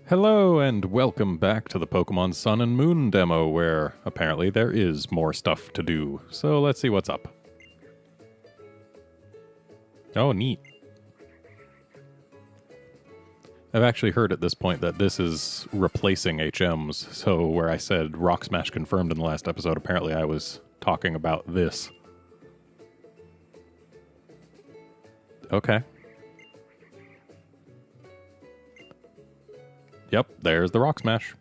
Hello and welcome back to the Pokémon Sun and Moon demo, where apparently there is more stuff to do. So let's see what's up. Oh, neat. I've actually heard at this point that this is replacing HMs, so where I said Rock Smash confirmed in the last episode, apparently I was talking about this. Okay. Yep, there's the Rock Smash.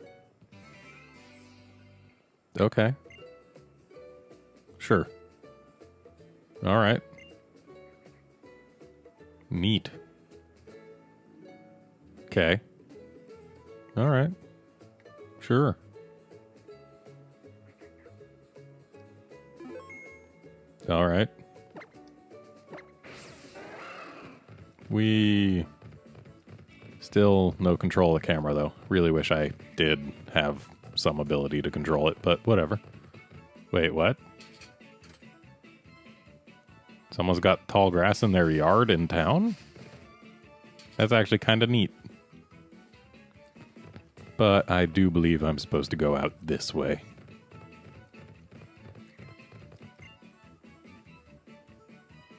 Okay. Sure. Alright. Neat. Okay. Alright. Sure. Alright. We... Still no control of the camera, though. Really wish I did have some ability to control it, but whatever. Wait, what? Someone's got tall grass in their yard in town? That's actually kind of neat. But I do believe I'm supposed to go out this way.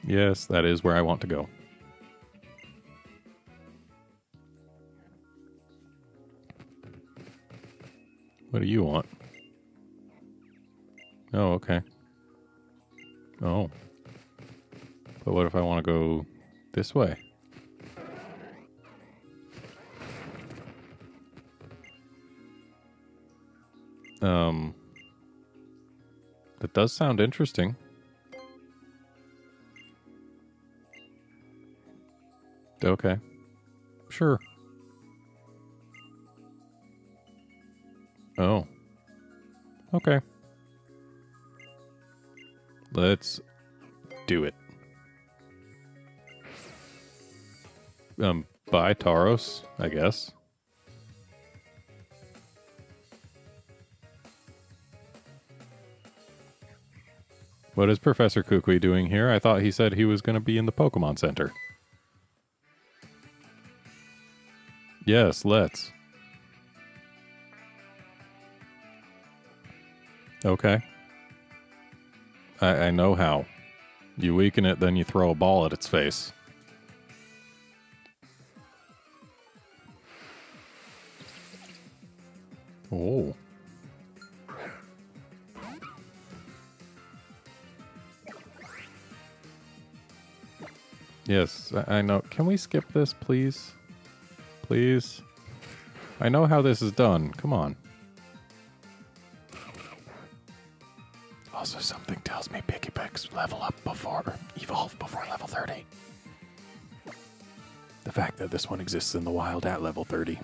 Yes, that is where I want to go. What do you want? Oh, okay. Oh. But what if I want to go this way? That does sound interesting. Okay. Sure. Oh. Okay. Let's do it. Bye, Tauros, I guess. What is Professor Kukui doing here? I thought he said he was going to be in the Pokemon Center. Yes, let's. Okay. I know how. You weaken it, then you throw a ball at its face. Oh. Yes, I know. Can we skip this, please? Please? I know how this is done. Come on. Also, something tells me Pikipeks evolve before level 30. The fact that this one exists in the wild at level 30.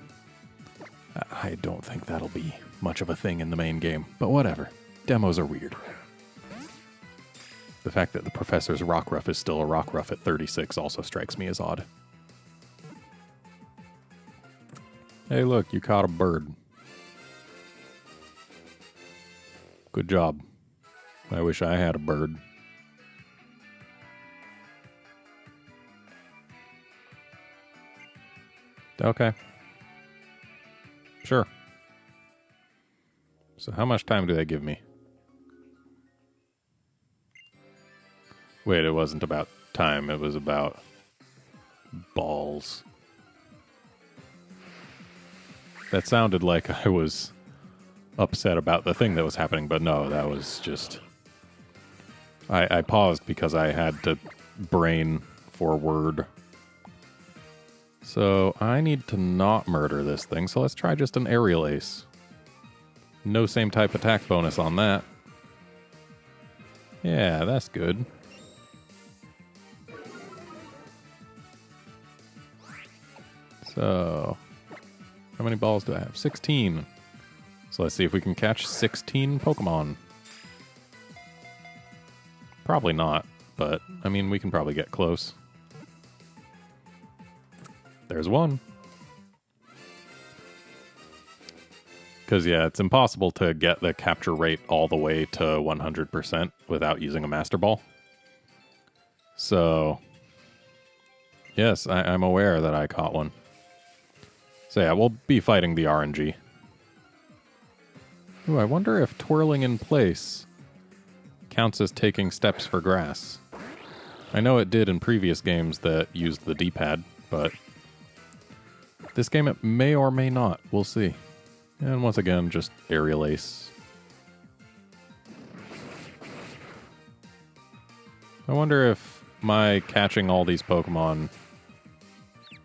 I don't think that'll be much of a thing in the main game, but whatever. Demos are weird. The fact that the professor's Rockruff is still a Rockruff at 36 also strikes me as odd. Hey look, you caught a bird. Good job. I wish I had a bird. Okay. Sure. So how much time do they give me? Wait, it wasn't about time. It was about balls. That sounded like I was upset about the thing that was happening, but no, that was just... I paused because I had to brain forward. So I need to not murder this thing, so let's try just an aerial ace. No same type attack bonus on that. Yeah, that's good. So, how many balls do I have? 16. So let's see if we can catch 16 Pokemon. Probably not, but, I mean, we can probably get close. There's one. Because, yeah, it's impossible to get the capture rate all the way to 100% without using a Master Ball. So, yes, I'm aware that I caught one. So yeah, we'll be fighting the RNG. Ooh, I wonder if twirling in place counts as taking steps for grass. I know it did in previous games that used the D-pad, but this game it may or may not. We'll see. And once again, just aerial ace. I wonder if my catching all these Pokemon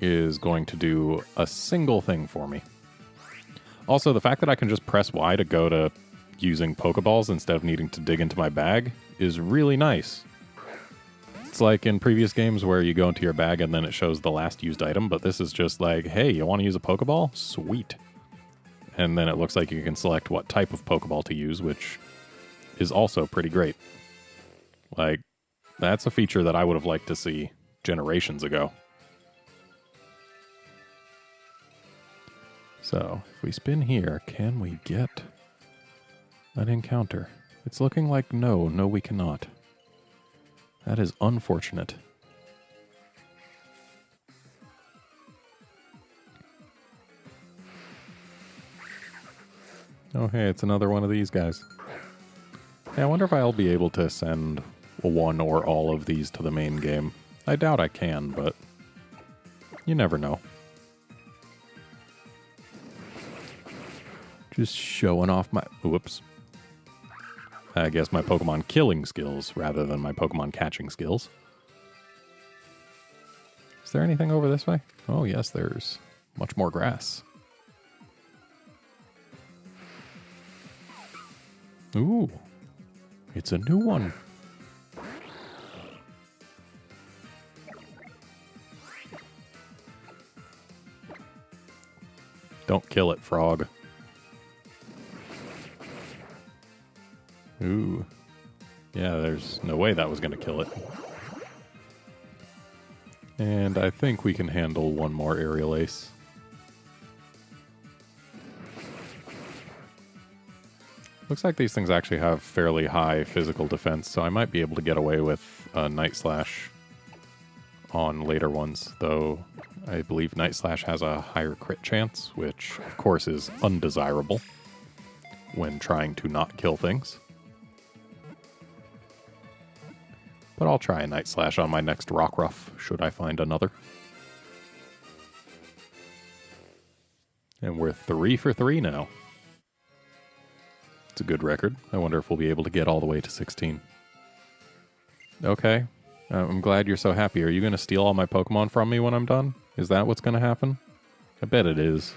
is going to do a single thing for me. Also, the fact that I can just press Y to go to using Pokeballs instead of needing to dig into my bag is really nice. It's like in previous games where you go into your bag and then it shows the last used item, but this is just like, hey, you want to use a Pokeball? Sweet. And then it looks like you can select what type of Pokeball to use, which is also pretty great. Like, that's a feature that I would have liked to see generations ago. So, if we spin here, can we get an encounter? It's looking like no, we cannot. That is unfortunate. Oh hey, it's another one of these guys. Hey, I wonder if I'll be able to send one or all of these to the main game. I doubt I can, but you never know. Just showing off my... Whoops. I guess my Pokemon killing skills rather than my Pokemon catching skills. Is there anything over this way? Oh yes, there's much more grass. Ooh, it's a new one. Don't kill it, frog. Ooh. Yeah, there's no way that was going to kill it. And I think we can handle one more aerial ace. Looks like these things actually have fairly high physical defense, so I might be able to get away with Night Slash on later ones, though I believe Night Slash has a higher crit chance, which of course is undesirable when trying to not kill things. But I'll try a Night Slash on my next Rockruff, should I find another. And we're 3 for 3 now. It's a good record. I wonder if we'll be able to get all the way to 16. Okay. I'm glad you're so happy. Are you going to steal all my Pokemon from me when I'm done? Is that what's going to happen? I bet it is.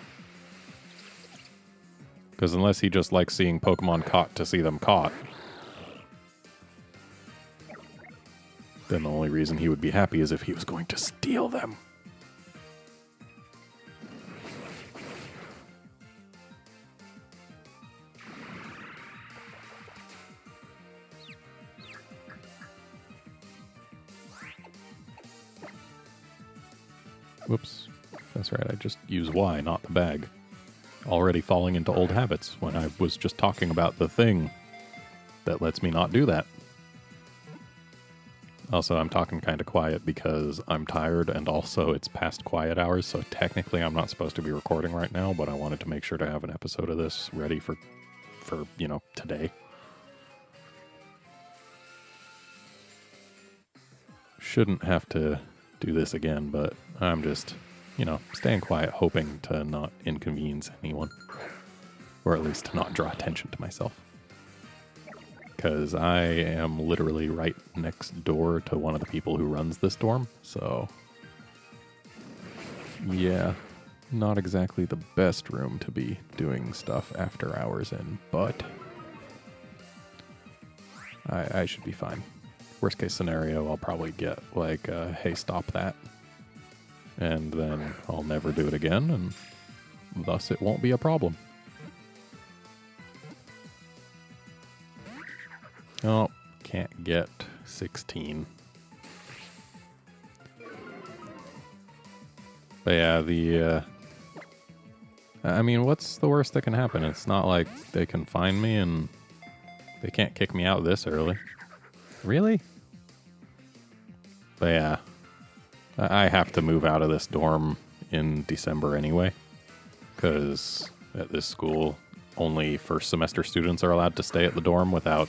Because unless he just likes seeing Pokemon caught to see them caught, then the only reason he would be happy is if he was going to steal them. Whoops. That's right, I just use Y, not the bag. Already falling into old habits when I was just talking about the thing that lets me not do that. Also, I'm talking kind of quiet because I'm tired, and also it's past quiet hours, so technically I'm not supposed to be recording right now, but I wanted to make sure to have an episode of this ready for you know, today. Shouldn't have to do this again, but I'm just, you know, staying quiet, hoping to not inconvenience anyone, or at least to not draw attention to myself. Because I am literally right next door to one of the people who runs this dorm, so yeah, not exactly the best room to be doing stuff after hours in, but I should be fine. Worst case scenario, I'll probably get like, hey, stop that, and then I'll never do it again, and thus it won't be a problem. Oh, can't get 16. But yeah, I mean, what's the worst that can happen? It's not like they can find me and they can't kick me out this early. Really? But yeah, I have to move out of this dorm in December anyway. because at this school, only first semester students are allowed to stay at the dorm without...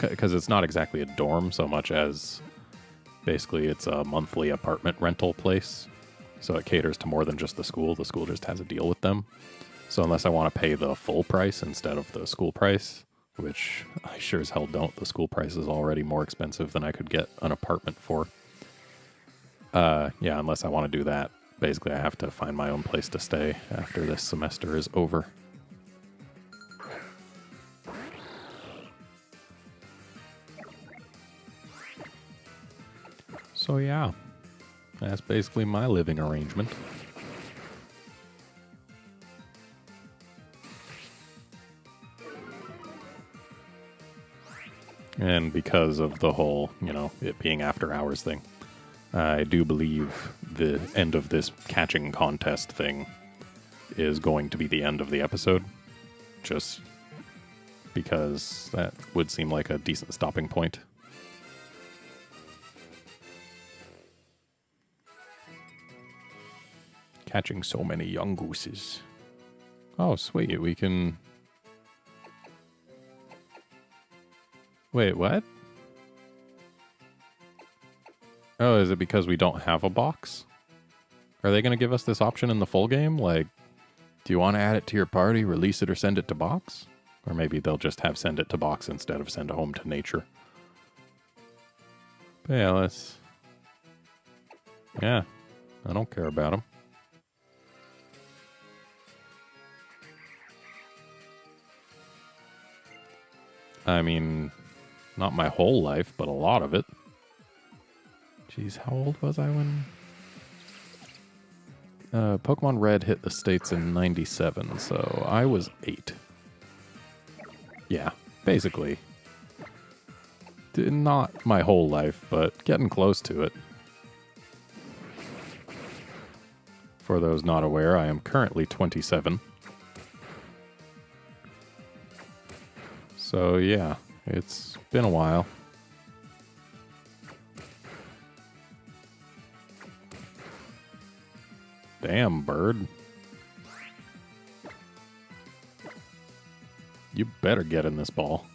Because it's not exactly a dorm so much as basically it's a monthly apartment rental place. So it caters to more than just the school. The school just has a deal with them. So unless I want to pay the full price instead of the school price, which I sure as hell don't. The school price is already more expensive than I could get an apartment for. Yeah, unless I want to do that, basically I have to find my own place to stay after this semester is over. So yeah, that's basically my living arrangement. And because of the whole, you know, it being after hours thing, I do believe the end of this catching contest thing is going to be the end of the episode. Just because that would seem like a decent stopping point. Catching so many young gooses. Oh, sweet. We can... Wait, what? Oh, is it because we don't have a box? Are they going to give us this option in the full game? Like, do you want to add it to your party, release it, or send it to box? Or maybe they'll just have send it to box instead of send home to nature. But yeah, let's... Yeah, I don't care about them. I mean, not my whole life, but a lot of it. Jeez, how old was I when... Pokemon Red hit the States in 97, so I was 8. Yeah, basically. Not my whole life, but getting close to it. For those not aware, I am currently 27. So yeah, it's been a while. Damn, bird. You better get in this ball.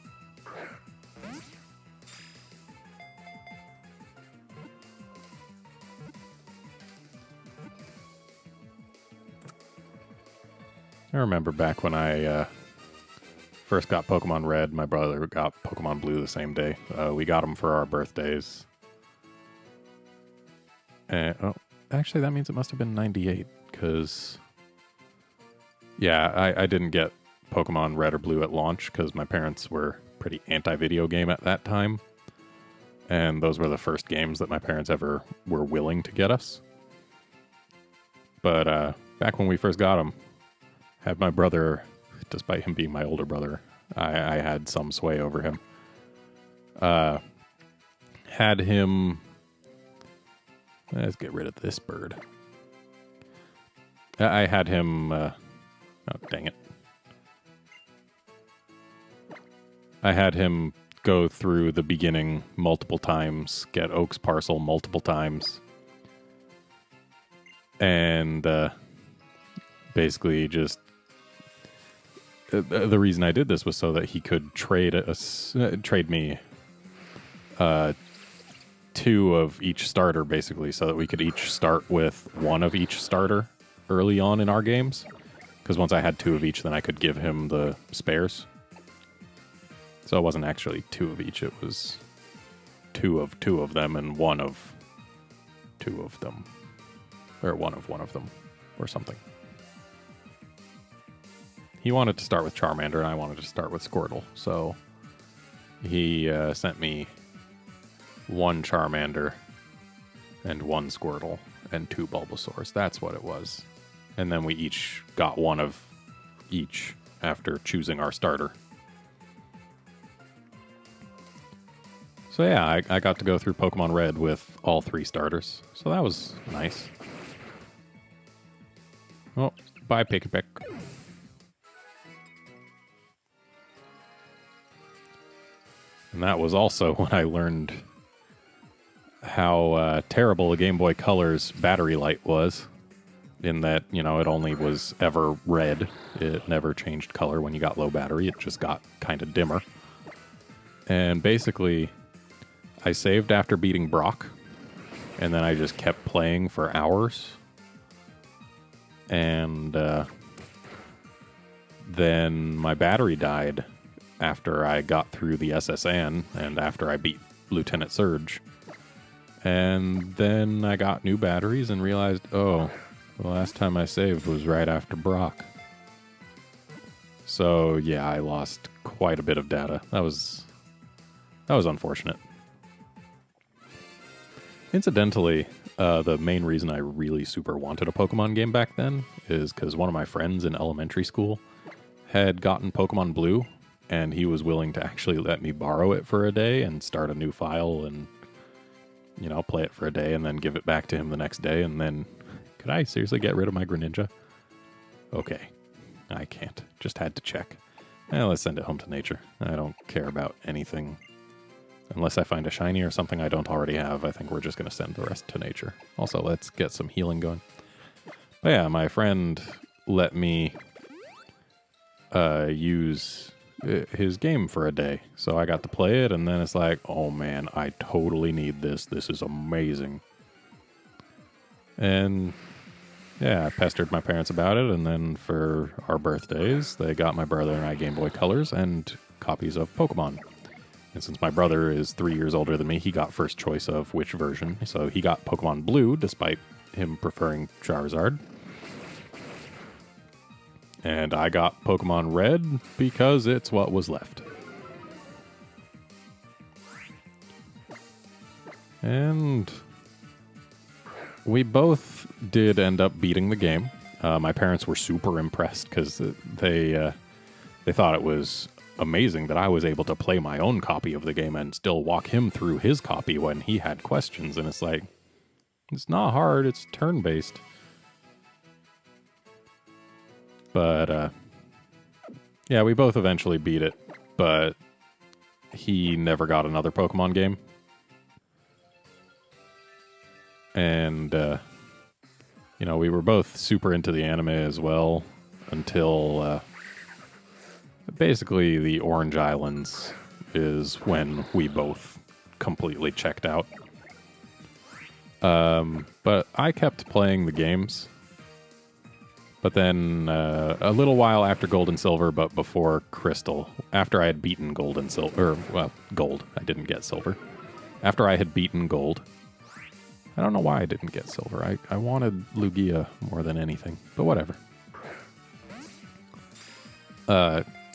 I remember back when I first got Pokemon Red, my brother got Pokemon Blue the same day. We got them for our birthdays. And, oh, actually, that means it must have been 98, because... Yeah, I didn't get Pokemon Red or Blue at launch, because my parents were pretty anti-video game at that time. And those were the first games that my parents ever were willing to get us. But back when we first got them, had my brother, despite him being my older brother, I had some sway over him. Had him... Let's get rid of this bird. I had him... oh, dang it. I had him go through the beginning multiple times, get Oak's parcel multiple times, and basically just... the reason I did this was so that he could trade me 2 of each starter, basically, so that we could each start with 1 of each starter early on in our games. Because once I had 2 of each, then I could give him the spares. So it wasn't actually 2 of each, it was 2 of them and 1 of 2 of them. Or 1 of them, or something. He wanted to start with Charmander, and I wanted to start with Squirtle. So he sent me 1 Charmander and 1 Squirtle and 2 Bulbasaurs. That's what it was. And then we each got 1 of each after choosing our starter. So yeah, I got to go through Pokemon Red with all 3 starters. So that was nice. Oh, bye, Pick-a-Pick. And that was also when I learned how terrible the Game Boy Color's battery light was. in that, you know, it only was ever red. It never changed color when you got low battery. It just got kind of dimmer. And basically, I saved after beating Brock, and then I just kept playing for hours. And then my battery died after I got through the SSN and after I beat Lieutenant Surge. And then I got new batteries and realized, oh, the last time I saved was right after Brock. So yeah, I lost quite a bit of data. That was unfortunate. Incidentally, the main reason I really super wanted a Pokemon game back then is because one of my friends in elementary school had gotten Pokemon Blue, and he was willing to actually let me borrow it for a day and start a new file and, you know, play it for a day and then give it back to him the next day. And then, could I seriously get rid of my Greninja? Okay, I can't. Just had to check. Let's send it home to nature. I don't care about anything. Unless I find a shiny or something I don't already have, I think we're just going to send the rest to nature. Also, let's get some healing going. But yeah, my friend let me use his game for a day. So I got to play it, and then it's like, oh man, I totally need this. This is amazing. And yeah, I pestered my parents about it, and then for our birthdays, they got my brother and I Game Boy Colors and copies of Pokemon. And since my brother is 3 years older than me, he got first choice of which version. So he got Pokemon Blue, despite him preferring Charizard. And I got Pokemon Red because it's what was left. And we both did end up beating the game. My parents were super impressed because they thought it was amazing that I was able to play my own copy of the game and still walk him through his copy when he had questions. And it's like, it's not hard, it's turn-based. But, yeah, we both eventually beat it, but he never got another Pokemon game. And, you know, we were both super into the anime as well until, basically the Orange Islands is when we both completely checked out. But I kept playing the games. But then a little while after Gold and Silver, but before Crystal, after I had beaten Gold and Silver, well, Gold, I didn't get Silver. After I had beaten Gold, I don't know why I didn't get Silver. I wanted Lugia more than anything, but whatever.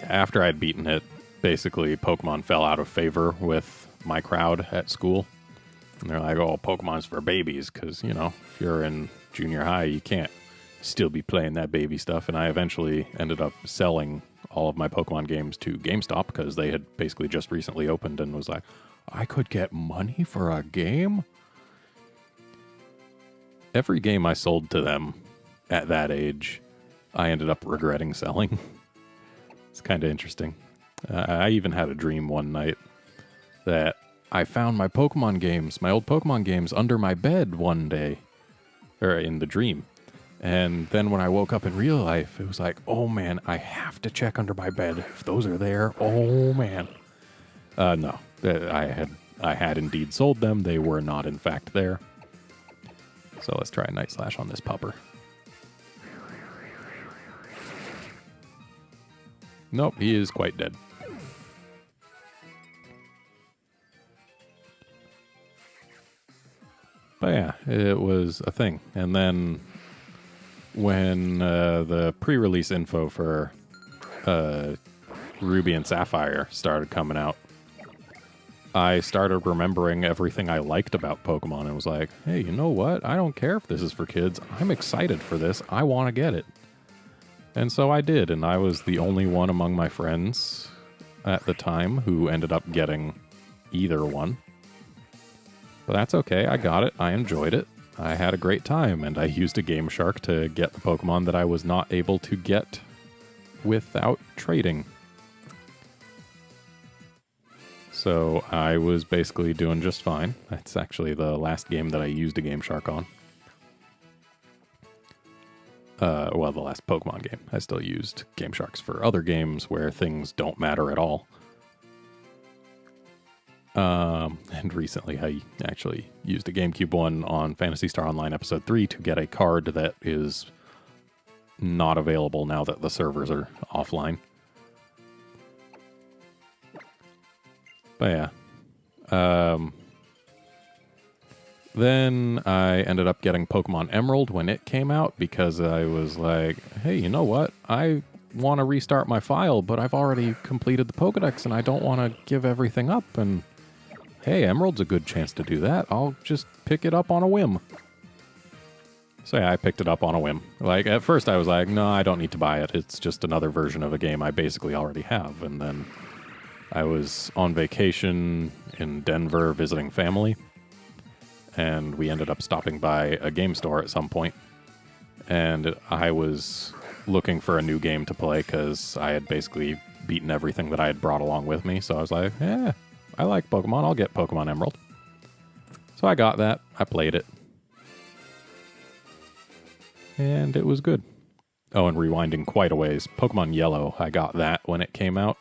After I'd beaten it, basically Pokemon fell out of favor with my crowd at school. And they're like, oh, Pokemon's for babies, because, you know, if you're in junior high, you can't still be playing that baby stuff. And I eventually ended up selling all of my Pokemon games to GameStop because they had basically just recently opened and was like, I could get money for a game? Every game I sold to them at that age, I ended up regretting selling. It's kind of interesting. I even had a dream one night that I found my Pokemon games, my old Pokemon games, under my bed one day. Or in the dream. And then when I woke up in real life, it was like, oh man, I have to check under my bed. If those are there, oh man. No, I had indeed sold them. They were not in fact there. So let's try a Night Slash on this pupper. Nope, he is quite dead. But yeah, it was a thing. And then when the pre-release info for Ruby and Sapphire started coming out, I started remembering everything I liked about Pokemon and was like, hey, you know what? I don't care if this is for kids. I'm excited for this. I want to get it. And so I did, and I was the only one among my friends at the time who ended up getting either one. But that's okay. I got it. I enjoyed it. I had a great time, and I used a Game Shark to get the Pokemon that I was not able to get without trading. So I was basically doing just fine. That's actually the last game that I used a Game Shark on. Well, the last Pokemon game. I still used Game Sharks for other games where things don't matter at all. And recently I actually used a GameCube one on Phantasy Star Online Episode 3 to get a card that is not available now that the servers are offline. But yeah. Then I ended up getting Pokemon Emerald when it came out because I was like, hey, you know what? I want to restart my file, but I've already completed the Pokedex and I don't want to give everything up. And hey, Emerald's a good chance to do that. I'll just pick it up on a whim. So yeah, I picked it up on a whim. Like, at first I was like, no, I don't need to buy it. It's just another version of a game I basically already have. And then I was on vacation in Denver visiting family. And we ended up stopping by a game store at some point. And I was looking for a new game to play because I had basically beaten everything that I had brought along with me. So I was like, yeah, I like Pokemon. I'll get Pokemon Emerald. So I got that. I played it. And it was good. Oh, and rewinding quite a ways. Pokemon Yellow, I got that when it came out.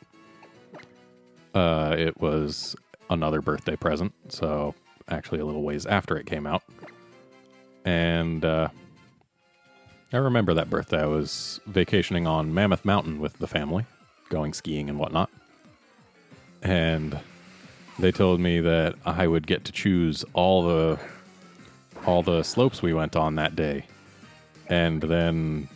It was another birthday present. So actually a little ways after it came out. And I remember that birthday. I was vacationing on Mammoth Mountain with the family, going skiing and whatnot. And they told me that I would get to choose all the slopes we went on that day. And then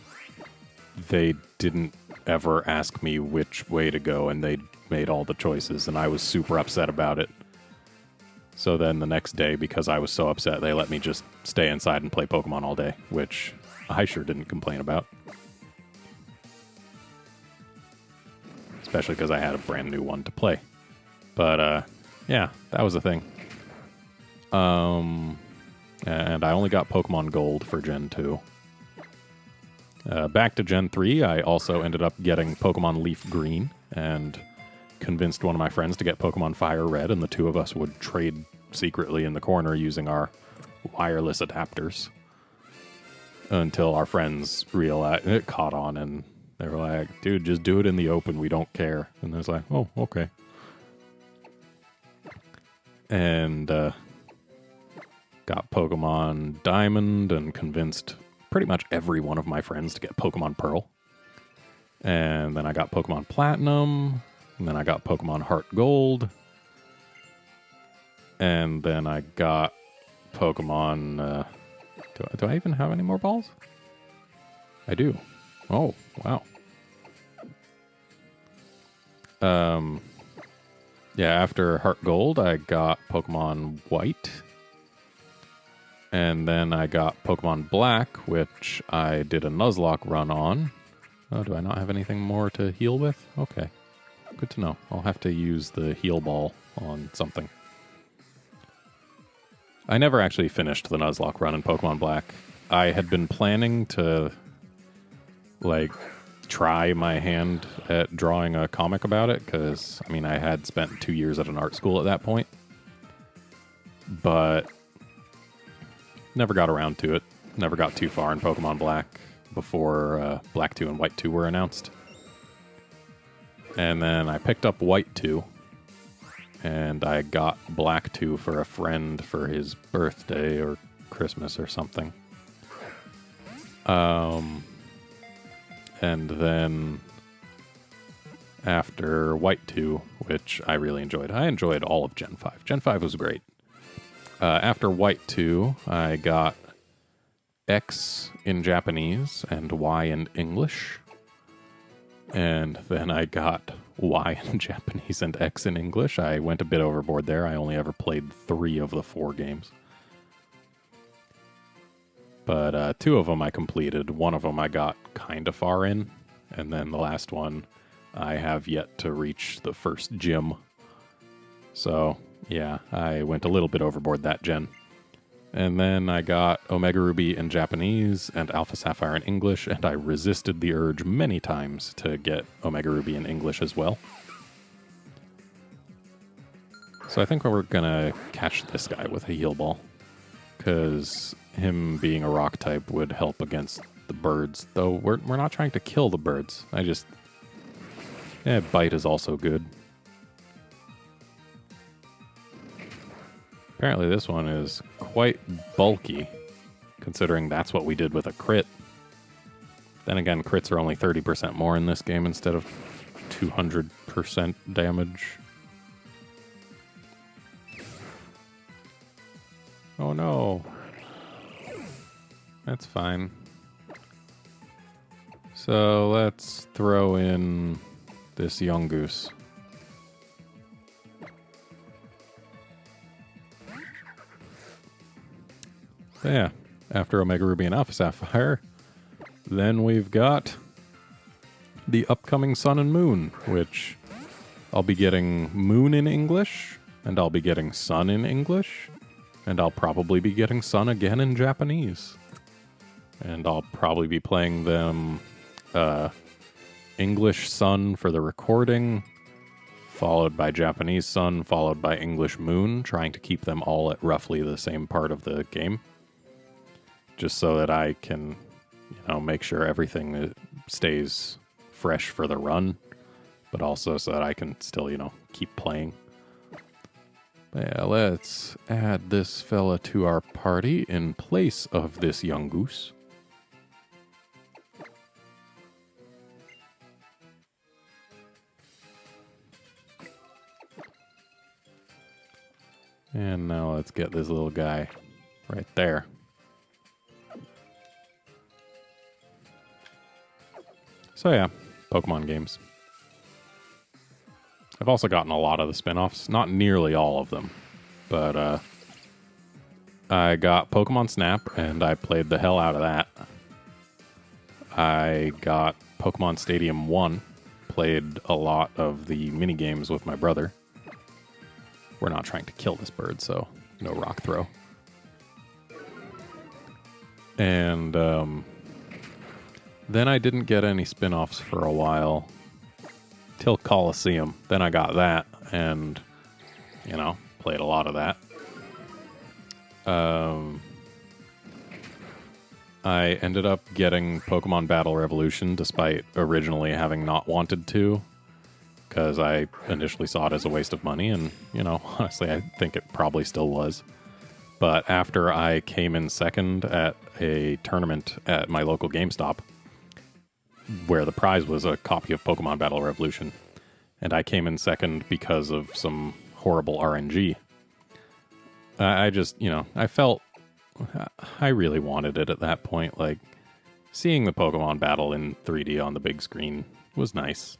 they didn't ever ask me which way to go, and they made all the choices, and I was super upset about it. So then the next day, because I was so upset, they let me just stay inside and play Pokemon all day, which I sure didn't complain about. Especially because I had a brand new one to play. But, yeah, that was a thing. And I only got Pokemon Gold for Gen 2. Back to Gen 3, I also ended up getting Pokemon Leaf Green, and convinced one of my friends to get Pokemon Fire Red, and the two of us would trade secretly in the corner using our wireless adapters until our friends realized it caught on, and they were like, dude, just do it in the open, we don't care. And I was like, oh, okay. And got Pokemon Diamond and convinced pretty much every one of my friends to get Pokemon Pearl. And then I got Pokemon Platinum. And then I got Pokemon Heart Gold. And then I got Pokemon... do I even have any more balls? I do. Oh, wow. Yeah, after Heart Gold, I got Pokemon White. And then I got Pokemon Black, which I did a Nuzlocke run on. Oh, do I not have anything more to heal with? Okay. Good to know. I'll have to use the heal ball on something. I never actually finished the Nuzlocke run in Pokemon Black. I had been planning to, like, try my hand at drawing a comic about it, because, I mean, I had spent 2 years at an art school at that point. But never got around to it. Never got too far in Pokemon Black before Black 2 and White 2 were announced. And then I picked up White 2, and I got Black 2 for a friend for his birthday or Christmas or something. And then after White 2, which I really enjoyed. I enjoyed all of Gen 5. Gen 5 was great. After White 2, I got X in Japanese and Y in English. And then I got Y in Japanese and X in English. I went a bit overboard there. I only ever played 3 of the 4 games. But 2 of them I completed. 1 of them I got kind of far in. And then the last one, I have yet to reach the first gym. So, yeah, I went a little bit overboard that gen. And then I got Omega Ruby in Japanese and Alpha Sapphire in English, and I resisted the urge many times to get Omega Ruby in English as well. So I think we're going to catch this guy with a heal ball, because him being a rock type would help against the birds, though we're not trying to kill the birds. Bite is also good. Apparently this one is quite bulky, considering that's what we did with a crit. Then again, crits are only 30% more in this game instead of 200% damage. Oh no. That's fine. So let's throw in this young goose. So yeah, after Omega Ruby and Alpha Sapphire, then we've got the upcoming Sun and Moon, which I'll be getting Moon in English, and I'll be getting Sun in English, and I'll probably be getting Sun again in Japanese. And I'll probably be playing them English Sun for the recording, followed by Japanese Sun, followed by English Moon, trying to keep them all at roughly the same part of the game. Just so that I can, make sure everything stays fresh for the run, but also so that I can still, keep playing. But yeah, let's add this fella to our party in place of this young goose. And now let's get this little guy right there. So yeah, Pokemon games. I've also gotten a lot of the spin-offs, not nearly all of them, but I got Pokemon Snap, and I played the hell out of that. I got Pokemon Stadium 1, played a lot of the mini-games with my brother. We're not trying to kill this bird, so no rock throw. And then I didn't get any spin-offs for a while, till Coliseum. Then I got that, and, played a lot of that. I ended up getting Pokemon Battle Revolution, despite originally having not wanted to, because I initially saw it as a waste of money, and, honestly, I think it probably still was. But after I came in second at a tournament at my local GameStop, where the prize was a copy of Pokemon Battle Revolution, and I came in second because of some horrible RNG. I just, I felt I really wanted it at that point. Like, seeing the Pokemon battle in 3D on the big screen was nice.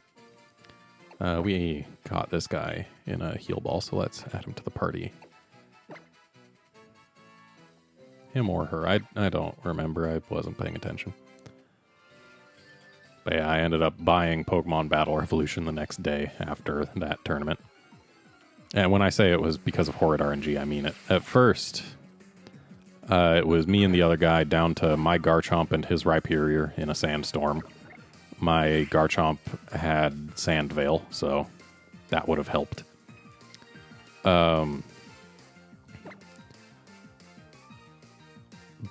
We got this guy in a heal ball, so let's add him to the party. Him or her, I don't remember. I wasn't paying attention. But yeah, I ended up buying Pokemon Battle Revolution the next day after that tournament. And when I say it was because of horrid RNG, I mean it. At first, it was me and the other guy down to my Garchomp and his Rhyperior in a sandstorm. My Garchomp had Sand Veil, so that would have helped.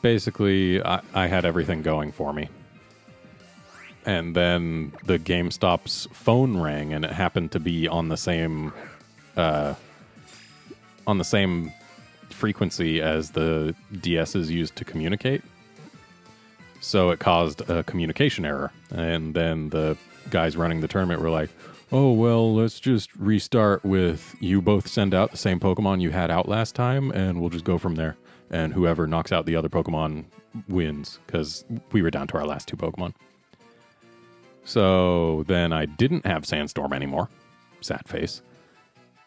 Basically, I had everything going for me. And then the GameStop's phone rang, and it happened to be on the same frequency as the DS is used to communicate. So it caused a communication error. And then the guys running the tournament were like, oh, well, let's just restart with you both send out the same Pokemon you had out last time, and we'll just go from there. And whoever knocks out the other Pokemon wins, because we were down to our last two Pokemon. So then I didn't have Sandstorm anymore. Sad face.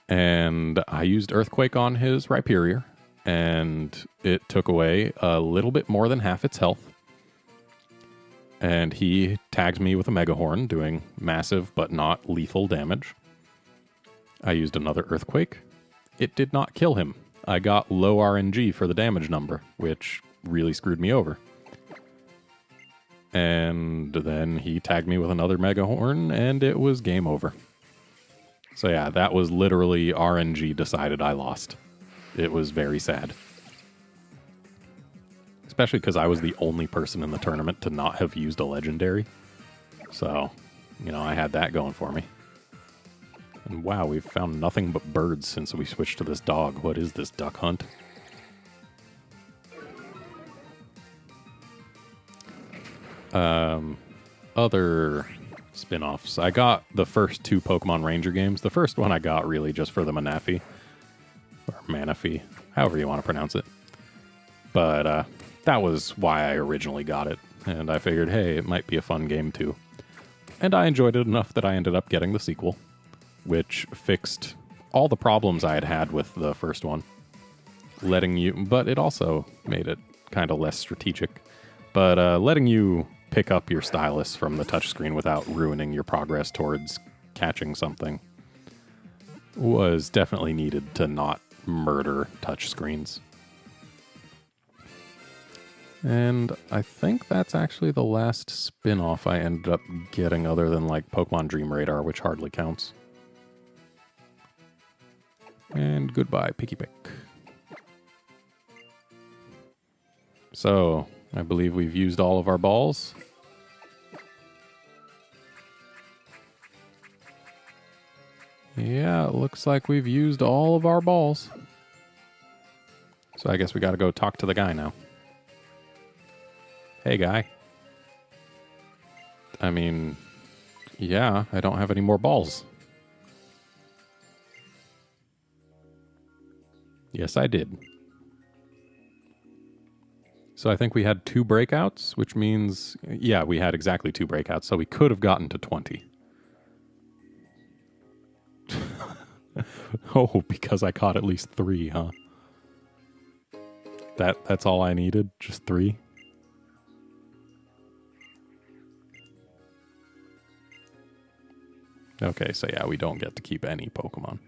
And I used Earthquake on his Rhyperior, and it took away a little bit more than half its health. And he tagged me with a Mega Horn, doing massive but not lethal damage. I used another Earthquake. It did not kill him. I got low RNG for the damage number, which really screwed me over. And then he tagged me with another Mega Horn, and it was game over. So yeah, that was literally RNG decided I lost. It was very sad. Especially because I was the only person in the tournament to not have used a legendary. So, you know, I had that going for me. And wow, we've found nothing but birds since we switched to this dog. What is this, duck hunt? Other spin-offs. I got the first 2 Pokemon Ranger games. The first one I got really just for the Manaphy. Or Manaphy, however you want to pronounce it. But that was why I originally got it. And I figured, hey, it might be a fun game too. And I enjoyed it enough that I ended up getting the sequel, which fixed all the problems I had had with the first one. But it also made it kind of less strategic. But letting you pick up your stylus from the touchscreen without ruining your progress towards catching something was definitely needed to not murder touchscreens. And I think that's actually the last spin-off I ended up getting other than like Pokemon Dream Radar, which hardly counts. And goodbye, Picky Pick. So, I believe we've used all of our balls. Yeah, it looks like we've used all of our balls. So I guess we gotta go talk to the guy now. Hey, guy. I mean, yeah, I don't have any more balls. Yes, I did. So I think we had 2 breakouts, which means, yeah, we had exactly 2 breakouts, so we could have gotten to 20. Oh, because I caught at least 3, huh? That's all I needed? Just 3? Okay, so yeah, we don't get to keep any Pokemon.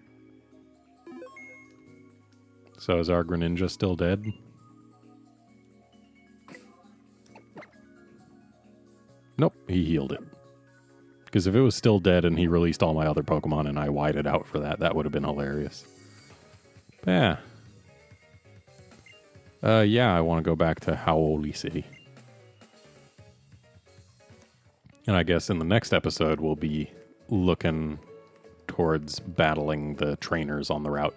So is our Greninja still dead? Nope, he healed it. Because if it was still dead and he released all my other Pokemon and I waited out for that, that would have been hilarious. But yeah. Yeah, I want to go back to Howoli City. And I guess in the next episode, we'll be looking towards battling the trainers on the route.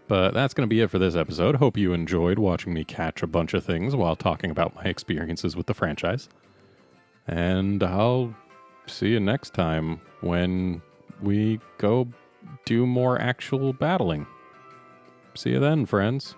But that's going to be it for this episode. Hope you enjoyed watching me catch a bunch of things while talking about my experiences with the franchise. And I'll see you next time when we go do more actual battling. See you then, friends.